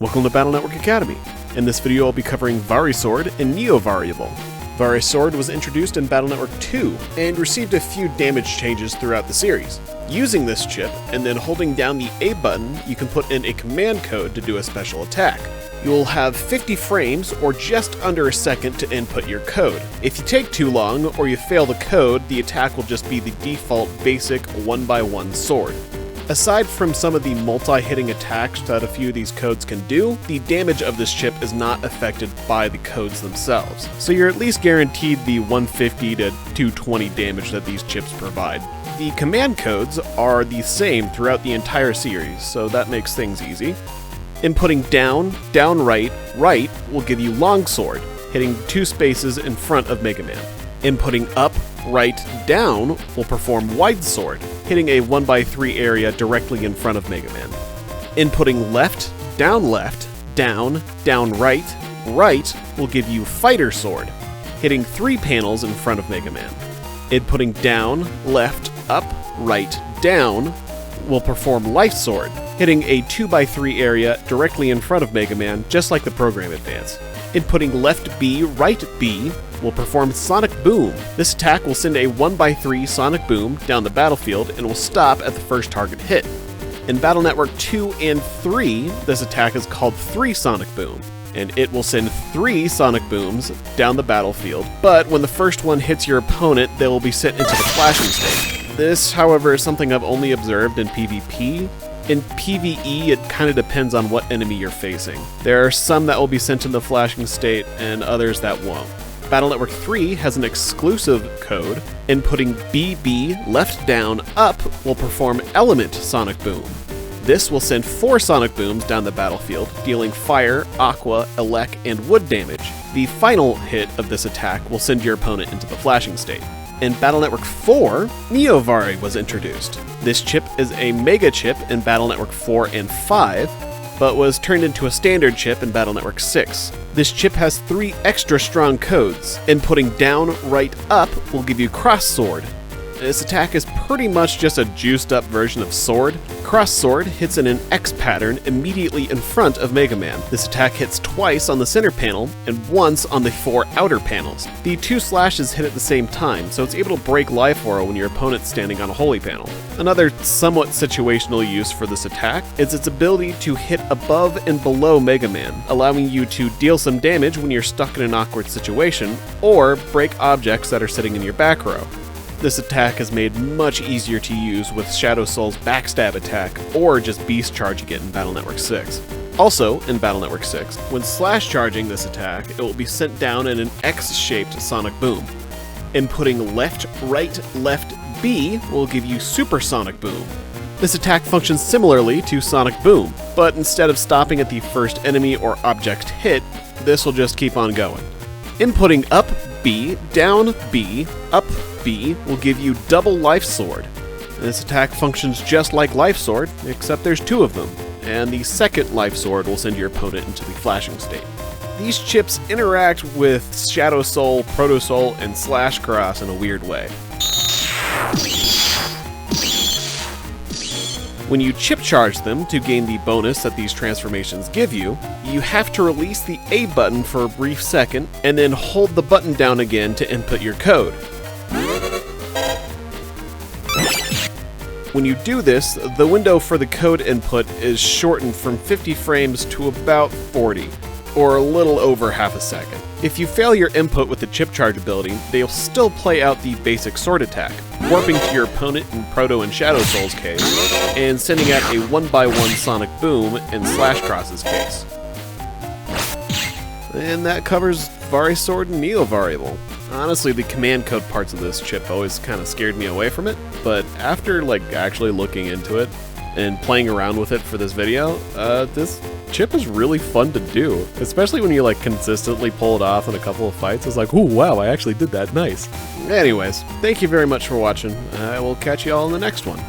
Welcome to Battle Network Academy. In this video I'll be covering VariSword and Neovari. VariSword was introduced in Battle Network 2 and received a few damage changes throughout the series. Using this chip and then holding down the A button, you can put in a command code to do a special attack. You'll have 50 frames or just under a second to input your code. If you take too long or you fail the code, the attack will just be the default basic 1x1 sword. Aside from some of the multi-hitting attacks that a few of these codes can do, the damage of this chip is not affected by the codes themselves. So you're at least guaranteed the 150 to 220 damage that these chips provide. The command codes are the same throughout the entire series, so that makes things easy. Inputting down, down right, right will give you longsword, hitting 2 spaces in front of Mega Man. Inputting up, right, down will perform wide sword, hitting a 1x3 area directly in front of Mega Man. Inputting left, down, down right, right will give you fighter sword, hitting 3 panels in front of Mega Man. Inputting down, left, up, right, down will perform life sword, hitting a 2x3 area directly in front of Mega Man, just like the program advance. Inputting left B, right B will perform Sonic Boom. This attack will send a 1x3 Sonic Boom down the battlefield and will stop at the first target hit. In Battle Network 2 and 3, this attack is called 3 Sonic Boom, and it will send 3 Sonic Booms down the battlefield, but when the first one hits your opponent, they will be sent into the flashing state. This, however, is something I've only observed in PvP. In PvE, it kind of depends on what enemy you're facing. There are some that will be sent in the flashing state, and others that won't. Battle Network 3 has an exclusive code. Inputting BB, left down, up will perform Element Sonic Boom. This will send 4 Sonic Booms down the battlefield, dealing fire, aqua, elec, and wood damage. The final hit of this attack will send your opponent into the flashing state. In Battle Network 4, Neovari was introduced. This chip is a mega chip in Battle Network 4 and 5, but was turned into a standard chip in Battle Network 6. This chip has 3 extra strong codes. Inputting down, right, up will give you Cross Sword. This attack is pretty much just a juiced up version of Sword. Cross Sword hits in an X pattern immediately in front of Mega Man. This attack hits twice on the center panel and once on the 4 outer panels. The 2 slashes hit at the same time, so it's able to break life aura when your opponent's standing on a holy panel. Another somewhat situational use for this attack is its ability to hit above and below Mega Man, allowing you to deal some damage when you're stuck in an awkward situation, or break objects that are sitting in your back row. This attack is made much easier to use with Shadow Soul's backstab attack, or just beast charging it in Battle Network 6. Also, in Battle Network 6, when slash charging this attack, it will be sent down in an X-shaped Sonic Boom. Inputting left, right, left, B will give you Super Sonic Boom. This attack functions similarly to Sonic Boom, but instead of stopping at the first enemy or object hit, this will just keep on going. Inputting up B, down B, up B will give you double Life Sword. This attack functions just like Life Sword, except there's 2 of them, and the second Life Sword will send your opponent into the flashing state. These chips interact with Shadow Soul, Proto Soul, and Slash Cross in a weird way. When you chip charge them to gain the bonus that these transformations give you, you have to release the A button for a brief second and then hold the button down again to input your code. When you do this, the window for the code input is shortened from 50 frames to about 40, or a little over half a second. If you fail your input with the chip charge ability, they'll still play out the basic sword attack, warping to your opponent in Proto and Shadow Soul's case, and sending out a 1x1 Sonic Boom in Slash Cross's case. And that covers VariSword and Neovari. Honestly, the command code parts of this chip always kind of scared me away from it, but after actually looking into it and playing around with it for this video, this chip is really fun to do, especially when you consistently pull it off in a couple of fights. It's like, ooh, wow, I actually did that, nice. Anyways, thank you very much for watching. I will catch you all in the next one.